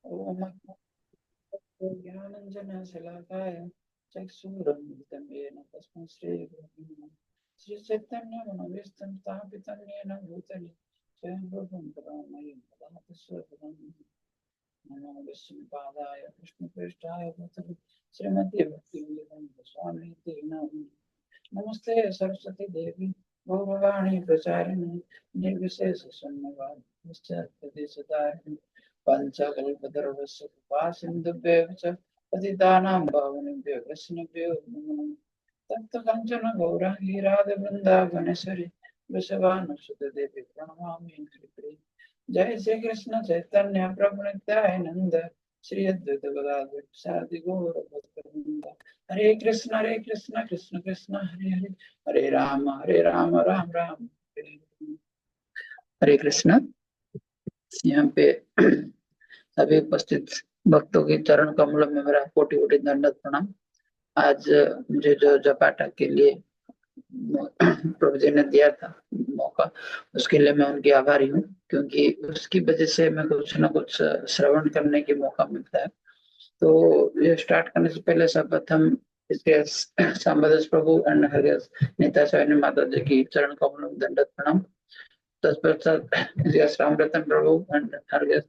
ओम ज्ञानंजन शलाकाय चक्षुरुन्मिलितं येन तस्मै श्रीगुरवे नमः। श्री चैतन्य मनोभीष्टं स्थापितं येन भूतले स्वयं रूपं करोमि तस्मै नमो विष्णुपादाय कृष्णप्रेष्ठाय भूतले श्रीमते भक्तिवेदान्त स्वामी नामिने। नमस्ते सरस्वती देवी गौरवाणी प्रचारिणे निर्विशेष शून्यवाद निश्चल पंचकल्पतरुस्य कृपा सिन्धुभ्यः च पतितानां पावनेभ्यो वैष्णवेभ्यो नमो नमः। तप्त कंचन गौरांगी राधे वृंदावनेश्वरी वृषभानुसुते देवी प्रणमामि हरिप्रिये। जय श्री कृष्ण चैतन्य प्रभु नित्यानंद श्री अद्वैत गदाधर सादि गौर भक्तवृंद। हरे कृष्ण कृष्ण कृष्ण हरे हरे हरे राम राम राम हरे हरे। हरे कृष्ण। यहाँ पे सभी उपस्थित भक्तों के चरण कमलों में मेरा कोटि कोटि दंडवत प्रणाम। आज मुझे जो जपाटा के लिए प्रभु जी ने दिया था मौका, उसके लिए मैं उनकी आभारी हूँ, क्योंकि उसकी वजह से मैं कुछ न कुछ श्रवण करने की मौका मिलता है। तो ये स्टार्ट करने से पहले सर्वप्रथम इसके सांबदेव प्रभु एंड हरगस नीता सैनी माता जी की चरण कमलों में दंडवत प्रणाम। तत्पश्चात राम रतन प्रभु एंड हरगस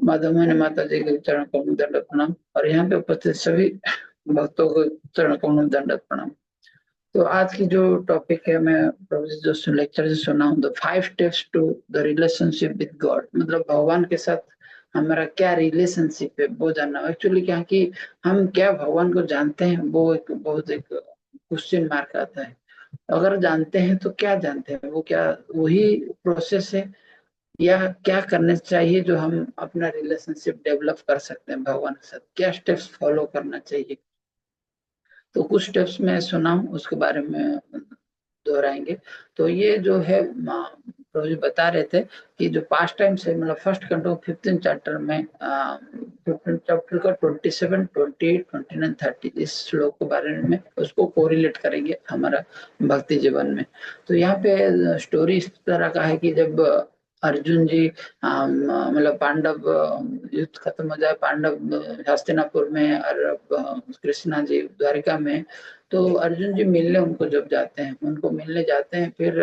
माधव मोहिनी माता जी के चरण कमलों में दंडवत प्रणाम, और यहाँ पे उपस्थित सभी भक्तों को चरण कमलों में दंडवत प्रणाम। तो आज की जो टॉपिक है, मैं प्रभु जी जो लेक्चर से सुना हूँ, the 5 steps to the relationship with God, मतलब भगवान के साथ हमारा क्या रिलेशनशिप है वो जानना। एक्चुअली क्या कि हम क्या भगवान को जानते हैं, वो एक बहुत एक क्वेश्चन मार्क आता है। अगर जानते हैं तो क्या जानते हैं, वो क्या वही प्रोसेस है, या क्या करने चाहिए जो हम अपना रिलेशनशिप डेवलप कर सकते हैं भगवान के साथ, क्या स्टेप्स फॉलो करना चाहिए। तो कुछ स्टेप्स मैं सुना हूँ, उसके बारे में दोहराएंगे। तो ये जो है प्रभु जी बता रहे थे कि जो पास्ट टाइम से, मतलब फर्स्ट कंट्रो 15 चैप्टर में 15 चैप्टर का 27, 28, 29, 30 इस श्लोक के बारे में उसको कोरिलेट करेंगे हमारा भक्ति जीवन में। तो यहाँ पे स्टोरी इस तरह का है कि जब अर्जुन जी मतलब पांडव युद्ध खत्म हो जाए, पांडव हस्तिनापुर में और कृष्णा जी द्वारिका में, तो अर्जुन जी मिलने उनको जब जाते हैं, उनको मिलने जाते हैं, फिर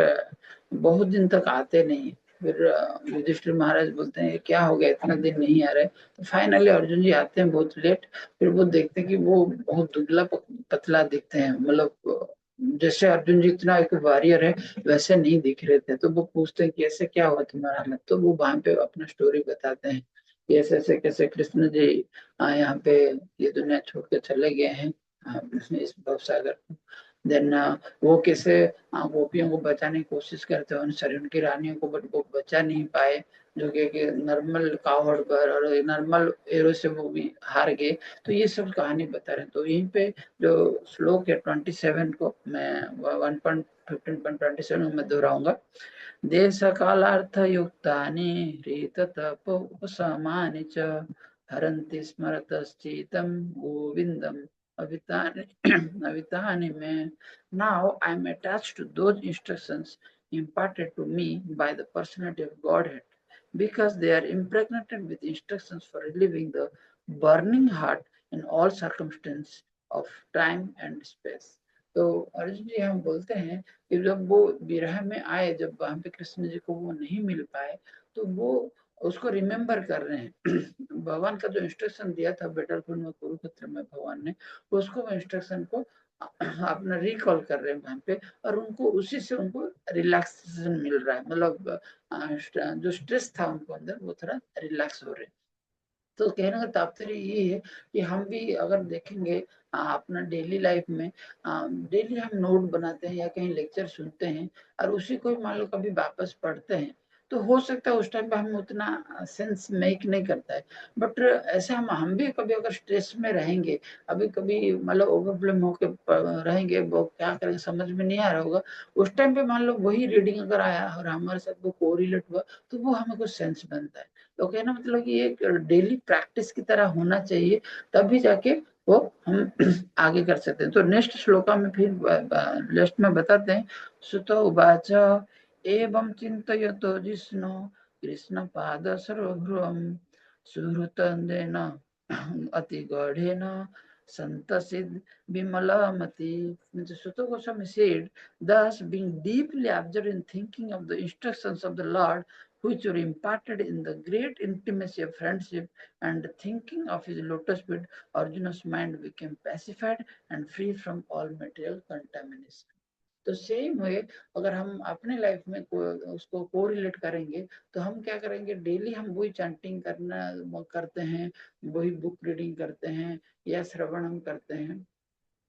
बहुत दिन तक आते नहीं। फिर युधिष्ठिर महाराज बोलते हैं क्या हो गया, इतना दिन नहीं आ रहे। तो फाइनली अर्जुन जी आते हैं बहुत लेट। फिर वो देखते हैं कि वो बहुत दुबला पतला दिखते हैं, मतलब जैसे अर्जुन जी इतना एक वॉरियर है वैसे नहीं दिख रहे थे। तो वो पूछते हैं कि ऐसे क्या हुआ तुम्हारा हालत। तो वो वहां पे अपना स्टोरी बताते हैं कि ऐसे ऐसे कैसे कृष्ण जी यहाँ पे ये दुनिया छोड़ के चले गए हैं इस भवसागर। देन वो कैसे गोपियों को बचाने की कोशिश करते हैं, उनकी रानियों को, बट वो बचा नहीं पाए, जो कि नॉर्मल कावड़ पर और नॉर्मल एरो से वो भी हार गए। तो ये सब कहानी बता रहे हैं। तो यहीं पे जो श्लोक है 27 को मैं 1.15.27 में दोहराऊंगा। देश कालार्थ युक्तानि रीत तप उपशमानि च हरन्ति स्मरतश्चितं गोविंदम अवितानि अवितानि में। Now I am attached to those instructions imparted to me by the personality of Godhead, because they are impregnated with instructions for relieving the burning heart in all circumstances of time and space. तो अर्जुन जी हम बोलते हैं कि जब वो विरह में आए, जब वहां पे कृष्ण जी को वो नहीं मिल पाए, तो वो उसको रिमेम्बर कर रहे हैं। भगवान का जो इंस्ट्रक्शन दिया था बैटलफील्ड में कुरुक्षेत्र में भगवान ने, उसको वो इंस्ट्रक्शन को अपना रिकॉल कर रहे हैं वहां पे, और उनको उसी से उनको रिलैक्सेशन मिल रहा है, मतलब जो स्ट्रेस था उनको अंदर वो थोड़ा रिलैक्स हो रहे हैं। तो कहने का तात्पर्य ये है कि हम भी अगर देखेंगे अपना डेली लाइफ में, डेली हम नोट बनाते हैं या कहीं लेक्चर सुनते हैं और उसी को मान लो कभी वापस पढ़ते हैं, तो हो सकता है उस टाइम पे हम उतना सेंस मेक नहीं करता है। बट ऐसे हम भी कभी अगर स्ट्रेस में रहेंगे, अभी कभी मतलब ओवरफ्लो होके रहेंगे, वो क्या करेंगे समझ में नहीं आ रहा होगा, उस टाइम पे मान लो वही रीडिंग अगर आया और हमारे साथ वो कोरिलेट हुआ, तो वो हमें कुछ सेंस बनता है। तो कहना मतलब कि एक डेली प्रैक्टिस की तरह होना चाहिए, तभी जाके वो हम आगे कर सकते हैं। तो नेक्स्ट श्लोका में फिर लास्ट में बताते हैं, सुतो उवाच एवं चिन्तयतो जिष्णु कृष्ण पाद सर्वभ्रुवम् सुहृतंदेन अति गढ़ेन संतसिद Bimalamati. The Sutta Goswami said, thus being deeply absorbed in thinking of the instructions of the Lord, which were imparted in the great intimacy of friendship, and thinking of his lotus feet, Arjuna's mind became pacified and free from all material contamination. तो same way अगर हम अपने life में उसको correlate करेंगे तो हम क्या करेंगे, डेली हम वही चैंटिंग करते हैं, वही बुक रीडिंग करते हैं या श्रवण हम करते हैं,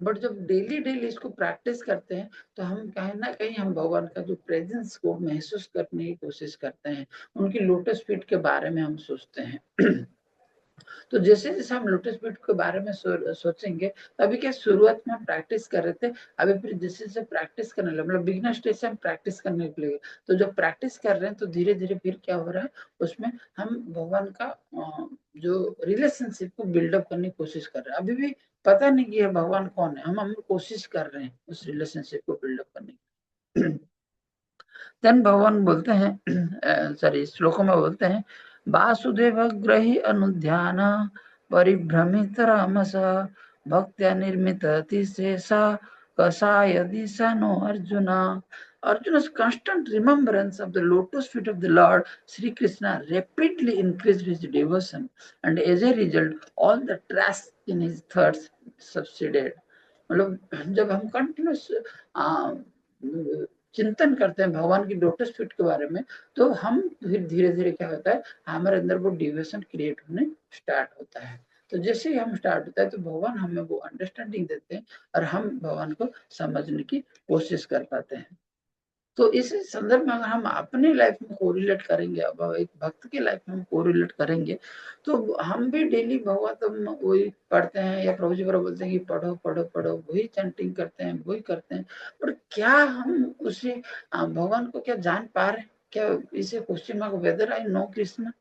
बट जब डेली डेली इसको प्रैक्टिस करते हैं तो हम कहीं ना कहीं हम भगवान का जो प्रेजेंस को महसूस करने की कोशिश करते हैं, उनकी लोटस फीट के बारे में हम सोचते हैं। तो जैसे जैसे हम लोटस फीट के बारे में सोचेंगे, अभी क्या शुरुआत में हम प्रैक्टिस कर रहे थे, अभी फिर जैसे जैसे प्रैक्टिस करने लगे, मतलब बिगिनर स्टेज से हम प्रैक्टिस करने लगे, तो जब प्रैक्टिस कर रहे हैं तो धीरे धीरे फिर क्या हो रहा है, उसमें हम भगवान का जो रिलेशनशिप को बिल्डअप करने की कोशिश कर रहे हैं। अभी भी पता नहीं कि भगवान कौन है, हम कोशिश कर रहे हैं उस रिलेशनशिप को बिल्डअप करने की। देन भगवान बोलते हैं, सॉरी श्लोकों में बोलते हैं, वासुदेव ग्रही अनुध्यान परिभ्रमित रामस भक्त्या निर्मित अतिशेषा कसाय दिशा arjuna. Arjuna's constant remembrance of the lotus feet of the Lord Sri Krishna rapidly increased his devotion, and as a result, all the trash in his thoughts subsided. मतलब जब हम कंटिन्यूस चिंतन करते हैं भगवान की लोटस फीट के बारे में, तो हम फिर धीरे धीरे क्या होता है, हमारे अंदर वो डिवोशन क्रिएट होने स्टार्ट होता है। तो जैसे ही हम स्टार्ट होता है तो भगवान हमें वो अंडरस्टैंडिंग देते हैं और हम भगवान को समझने की कोशिश कर पाते हैं। तो इस संदर्भ में अगर हम अपनी लाइफ में कोरिलेट करेंगे, अब एक भक्त की लाइफ में हम कोरिलेट करेंगे, तो हम भी डेली भगवतम वही पढ़ते हैं, या प्रभु जी बोलते हैं कि पढ़ो पढ़ो पढ़ो, वही चैंटिंग करते हैं, वही करते हैं, पर क्या हम उसे भगवान को क्या जान पा रहे हैं? क्या इसे question mark, whether I know Krishna,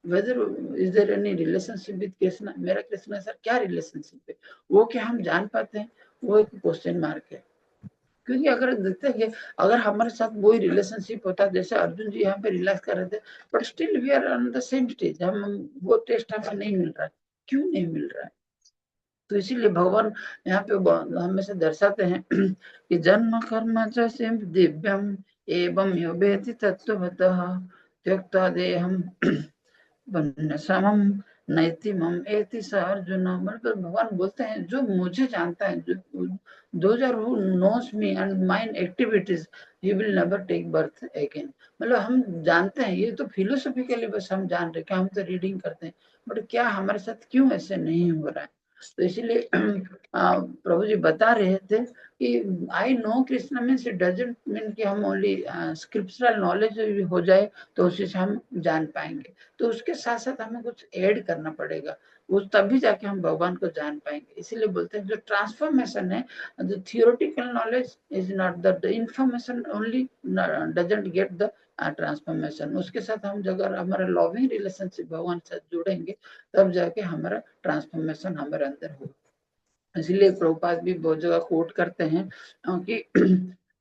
whether is there any relationship with Krishna, मेरा कृष्ण सर क्या रिलेशनशिप है, वो क्या हम जान पाते हैं? वो एक क्वेश्चन मार्क है। क्योंकि अगर देखते हैं, अगर हमारे साथ वही रिलेशनशिप होता, जैसे अर्जुन जी यहाँ पे रिलैक्स कर रहे थे, but still we are on the same stage, हम वो टेस्ट हमें नहीं मिल रहा है, क्यों नहीं मिल रहा है? तो इसीलिए भगवान यहाँ पे हमें से दर्शाते हैं कि जन्म कर्म च दिव्यम एवं यो वेति तत्त्वतः त्यक्त्वा देहम समम नैतिमम एति स अर्जुन। मतलब भगवान बोलते हैं, जो मुझे जानता है, जो those are who knows me and my activities, he will never take birth again। मतलब हम जानते हैं, ये तो फिलोसॉफिकली बस हम जान रहे, क्या हम तो रीडिंग करते हैं, बट क्या हमारे साथ क्यों ऐसे नहीं हो रहा है? तो इसीलिए प्रभु जी बता रहे थे कि आई know Krishna means it doesn't mean कि हम ओनली स्क्रिप्चरल नॉलेज हो जाए तो उसी से हम जान पाएंगे, तो उसके साथ साथ हमें कुछ ऐड करना पड़ेगा, वो तभी जाके हम भगवान को जान पाएंगे। इसीलिए बोलते हैं जो ट्रांसफॉर्मेशन है, the theoretical knowledge is not the information only doesn't get the transformation, उसके साथ हम अगर हमारा लविंग रिलेशनशिप भगवान से जुड़ेंगे, तब जाके हमारा ट्रांसफॉर्मेशन हमारे अंदर होगा। इसलिए प्रभुपाद भी बहुत जगह कोट करते हैं, क्योंकि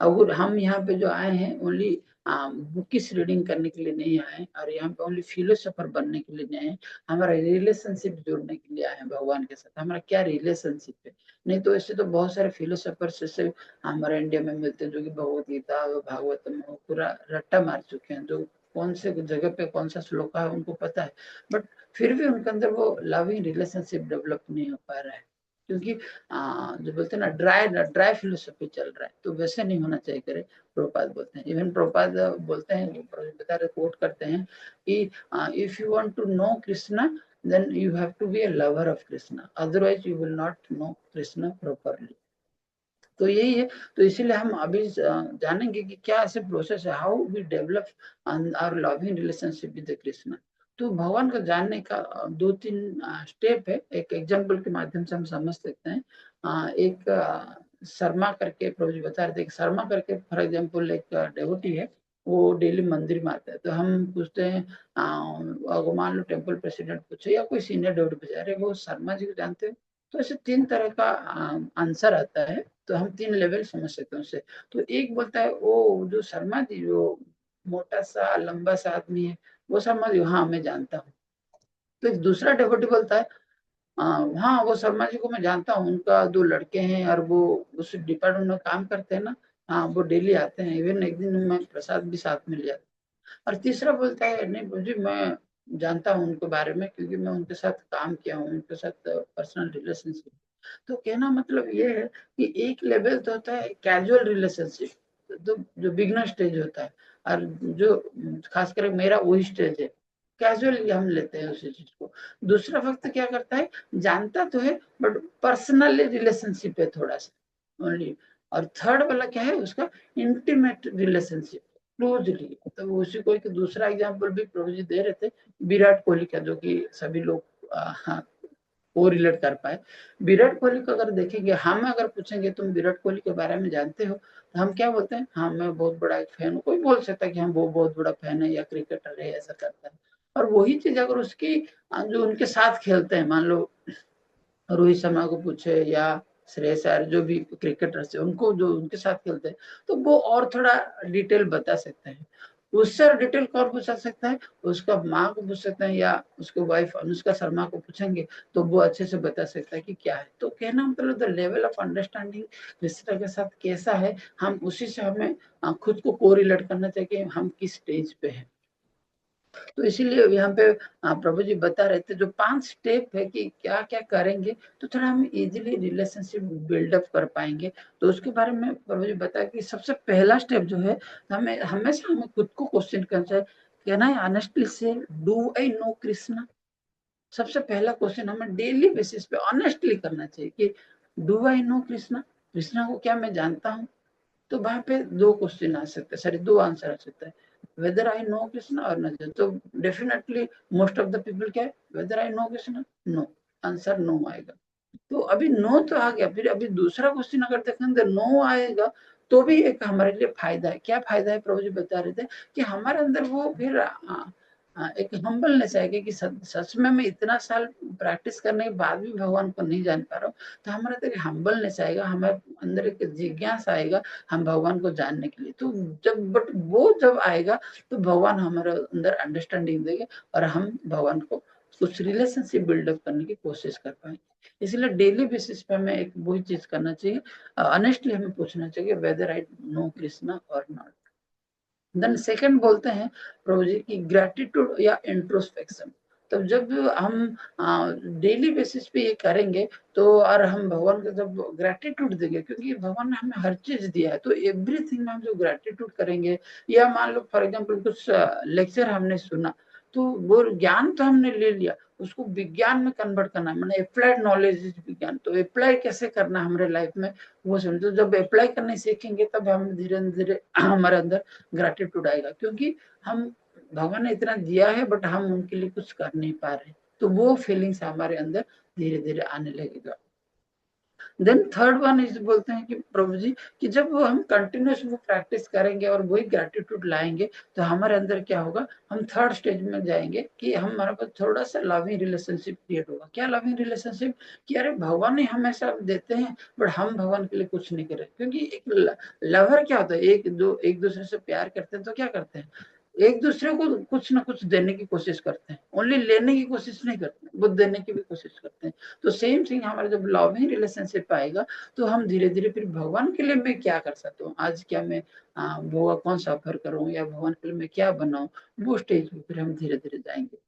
अगर हम यहाँ पे जो आए हैं ओनली बुकिस रीडिंग करने के लिए नहीं आए, और यहाँ पे ओनली फिलोसोफर बनने के लिए नहीं आए, हमारा रिलेशनशिप जोड़ने के लिए आए हैं भगवान के साथ, हमारा क्या रिलेशनशिप है। नहीं तो ऐसे तो बहुत सारे फिलोसोफर से हमारे इंडिया में मिलते हैं, जो कि भगवत गीता भागवतम पूरा रट्टा मार चुके हैं, जो कौन से जगह पे कौन सा श्लोक है उनको पता है, बट फिर भी उनके अंदर वो लविंग रिलेशनशिप डेवलप नहीं हो पा रहा है, क्योंकि जो बोलते हैं ना, ड्राई फिलोसफी चल रहा है, तो वैसे नहीं होना चाहिए करे। प्रभुपाद बोलते हैं, इवन प्रभुपाद बोलते हैं, बता रहे कोट करते हैं कि if you want to know Krishna then you have to be a lover of Krishna, otherwise you will not know Krishna properly. तो यही है, तो इसीलिए हम अभी जानेंगे कि क्या ऐसे प्रोसेस है, how we develop our loving relationship with Krishna. तो भगवान को जानने का दो तीन स्टेप है, एक एग्जाम्पल के माध्यम से हम समझ सकते हैं। एक शर्मा करके प्रभु जी बता रहे थे, शर्मा करके फॉर एग्जाम्पल एक डेवोटी है, वो डेली मंदिर में आता है, तो हम पूछते हैं, मान लो टेम्पल प्रेसिडेंट पूछे या कोई सीनियर डेवोटी पूछे, अरे वो शर्मा जी को जानते हो? तो ऐसे तीन तरह का आंसर आता है, तो हम तीन लेवल समझ सकते हैं उससे। तो एक बोलता है, वो जो शर्मा जी जो मोटा सा लंबा सा आदमी है, वो शर्मा जी, हाँ मैं जानता हूँ। तो एक दूसरा डिवोटी बोलता है हाँ वो शर्मा जी को मैं जानता हूँ, उनका 2 लड़के हैं और वो उस डिपार्टमेंट में काम करते हैं ना, हाँ वो डेली आते हैं, इवन एक दिन मैं प्रसाद भी साथ में ले जाता हूँ। और तीसरा बोलता है नहीं जी मैं जानता हूँ उनके बारे में, क्योंकि मैं उनके साथ काम किया हूँ, उनके साथ पर्सनल रिलेशनशिप। तो कहना मतलब ये है कि एक लेवल तो होता है कैजुअल रिलेशनशिप, तो जो बिगनर स्टेज होता है, और जो खासकर मेरा वही स्टेज है, कैजुअली हम लेते हैं उसी चीज को। दूसरा वक्त क्या करता है, जानता तो है बट पर्सनली रिलेशनशिप है थोड़ा सा ओनली। और थर्ड वाला क्या है उसका, इंटीमेट रिलेशनशिप, क्लोजली। तो उसी को एक दूसरा एग्जांपल भी प्रभु जी दे रहे थे, विराट कोहली का, जो कि सभी लोग हाँ वो रिलेट कर पाए। विराट कोहली को अगर देखेंगे, हम अगर पूछेंगे तुम विराट कोहली के बारे में जानते हो, तो हम क्या बोलते हैं, हाँ मैं बहुत बड़ा एक फैन हूँ। कोई बोल सकता है कि हम वो बहुत बड़ा फैन है या क्रिकेटर है, ऐसा करता है। और वही चीज अगर उसकी जो उनके साथ खेलते हैं, मान लो रोहित शर्मा को पूछे या श्रेयस अय्यर, जो भी क्रिकेटर्स है उनको, जो उनके साथ खेलते हैं, तो वो और थोड़ा डिटेल बता सकते हैं। उससे डिटेल कौन पूछा सकता है, उसका माँ को पूछ सकते हैं, या उसके वाइफ अनुष्का शर्मा को पूछेंगे तो वो अच्छे से बता सकता है कि क्या है। तो कहना मतलब द लेवल ऑफ अंडरस्टैंडिंग रिश्ता के साथ कैसा है, हम उसी से हमें खुद को कोरिलेट करना चाहिए कि हम किस स्टेज पे हैं। तो इसीलिए यहाँ पे प्रभु जी बता रहे थे जो 5 स्टेप है कि क्या क्या करेंगे तो थोड़ा हम इजीली रिलेशनशिप बिल्डअप कर पाएंगे। तो उसके बारे में प्रभु जी बताया कि सबसे पहला स्टेप जो है, हमें हमेशा हमें खुद को क्वेश्चन करना चाहिए, कहना है ऑनेस्टली से, डू आई नो कृष्णा। सबसे पहला क्वेश्चन हमें डेली बेसिस पे ऑनेस्टली करना चाहिए कि do I know Krishna, Krishna को क्या मैं जानता हूँ। तो वहां पे 2 क्वेश्चन आ सकते हैं, सॉरी 2 आंसर आ सकता है, वेदर आई नो कृष्णा और नजर। तो definitely most of the people क्या है, whether I know Krishna, no, answer no आएगा। तो अभी नो तो आ गया, फिर अभी दूसरा क्वेश्चन अगर देखेंगे नो आएगा, तो भी एक हमारे लिए फायदा है। क्या फायदा है, प्रभु जी बता रहे थे कि हमारे अंदर वो फिर एक हम्बलनेस आएगी कि सच में मैं इतना साल प्रैक्टिस करने के बाद भी भगवान को नहीं जान पा रहा हूँ। तो हमारे अंदर हम्बलनेस आएगा, हमारे अंदर एक जिज्ञासा आएगा हम भगवान को जानने के लिए। तो जब बट वो जब आएगा तो भगवान हमारे अंदर अंडरस्टैंडिंग देंगे और हम भगवान को कुछ रिलेशनशिप बिल्डअप करने की कोशिश कर पाएंगे। इसलिए डेली बेसिस पे हमें एक वही चीज करना चाहिए, ऑनेस्टली हमें पूछना चाहिए वेदर आई नो कृष्णा और नॉट। देन सेकंड बोलते हैं प्रभु जी की ग्रेटिट्यूड या इंट्रोस्पेक्शन। तो जब हम डेली बेसिस पे ये करेंगे, तो और हम भगवान को जब ग्रेटिट्यूड देंगे, क्योंकि भगवान ने हमें हर चीज दिया है, तो एवरीथिंग में हम जो ग्रेटिट्यूड करेंगे, या मान लो फॉर एग्जांपल कुछ लेक्चर हमने सुना, तो वो ज्ञान तो हमने ले लिया, उसको विज्ञान में कन्वर्ट करना है, मैंने अप्लाइड नॉलेज इज विज्ञान। तो अप्लाई कैसे करना है हमारे लाइफ में, वो समझो। जब अप्लाई करने सीखेंगे तब हम धीरे धीरे हमारे अंदर ग्रेटिट्यूड आएगा, क्योंकि हम भगवान ने इतना दिया है बट हम उनके लिए कुछ कर नहीं पा रहे, तो वो फीलिंग्स हमारे अंदर धीरे धीरे आने लगेगा। देन थर्ड वन इज बोलते हैं कि प्रभु जी कि जब वो हम कंटिन्यूस वो प्रैक्टिस करेंगे और वही ग्रेटिट्यूड लाएंगे, तो हमारे अंदर क्या होगा, हम थर्ड स्टेज में जाएंगे कि हमारे पास थोड़ा सा लविंग रिलेशनशिप क्रिएट होगा। क्या लविंग रिलेशनशिप, कि अरे भगवान ही हमेशा देते हैं बट हम भगवान के लिए कुछ नहीं कर रहे। क्योंकि एक लवर क्या होता है, एक दूसरे से प्यार करते हैं तो क्या करते हैं, एक दूसरे को कुछ ना कुछ देने की कोशिश करते हैं, ओनली लेने की कोशिश नहीं करते, वो देने की भी कोशिश करते हैं। तो सेम थिंग हमारा जब लविंग रिलेशनशिप आएगा, तो हम धीरे धीरे फिर भगवान के लिए मैं क्या कर सकता हूँ, आज क्या मैं भोगा कौन सा ऑफर करूँ, या भगवान के लिए मैं क्या बनाऊं, वो स्टेज पे फिर हम धीरे धीरे जाएंगे।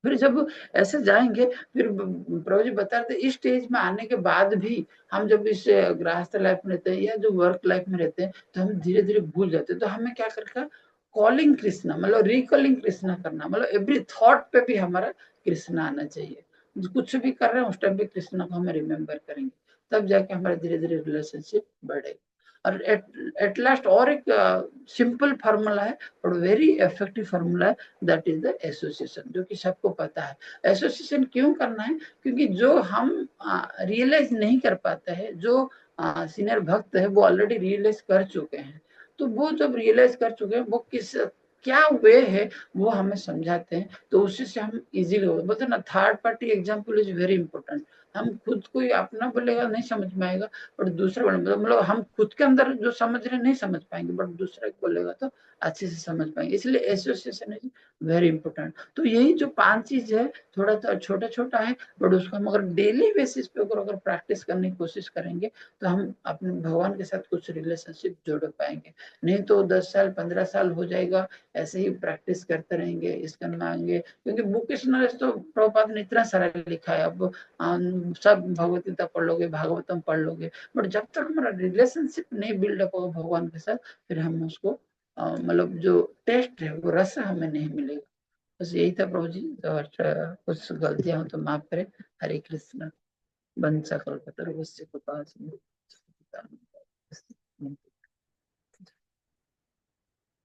फिर जब ऐसे जाएंगे, फिर प्रभु जी बता रहे थे इस स्टेज में आने के बाद भी हम जब इस गृहस्थ लाइफ में रहते हैं या जो वर्क लाइफ में रहते हैं, तो हम धीरे धीरे भूल जाते हैं। तो हमें क्या करना, कॉलिंग कृष्णा, मतलब रिकॉलिंग कृष्णा करना, मतलब एवरी थॉट पे भी हमारा कृष्णा आना चाहिए। कुछ भी कर रहे हैं उस टाइम पे कृष्णा को हमें रिमेम्बर करेंगे, तब जाके हमारा धीरे धीरे रिलेशनशिप बढ़ेगा। और एट लास्ट और एक सिंपल फार्मूला है और वेरी इफेक्टिव फार्मूला है, दैट इज द एसोसिएशन, जो कि सबको पता है। एसोसिएशन क्यों करना है, क्योंकि जो हम रियलाइज नहीं कर पाते हैं, जो सीनियर भक्त है वो ऑलरेडी रियलाइज कर चुके हैं। तो वो जब रियलाइज कर चुके हैं, वो किस क्या वे है वो हमें समझाते हैं, तो उसी से हम इजीली हो बोलते ना, third party example is very important. हम खुद को ही अपना बोलेगा नहीं समझ में आएगा, बट दूसरा मतलब हम खुद के अंदर जो समझ रहे नहीं समझ पाएंगे, बट दूसरा को बोलेगा तो अच्छे से समझ पाएंगे। इसलिए एसोसिएशन इज वेरी इंपॉर्टेंट। तो यही जो 5 चीज है, थोड़ा सा छोटा छोटा है, बट उसको हम अगर डेली बेसिस पे अगर प्रैक्टिस करने की कोशिश करेंगे तो हम अपने भगवान के साथ कुछ रिलेशनशिप जोड़ पाएंगे। नहीं तो 10 साल 15 साल हो जाएगा ऐसे ही प्रैक्टिस करते रहेंगे, इसका मांगे, क्योंकि बुकिश नॉलेज तो प्रभुपाद ने इतना सारा लिखा है। अब सब भगवत गीता पढ़ लोगे, भागवतम पढ़ लोगे, बट जब तक हमारा रिलेशनशिप नहीं बिल्डअप होगा भगवान के साथ, फिर हम उसको मतलब जो टेस्ट है वो रस हमें नहीं मिलेगा। बस यही था प्रभु जी। और कुछ गलतियां हो तो माफ करें। हरे कृष्ण। बंद सकल कतर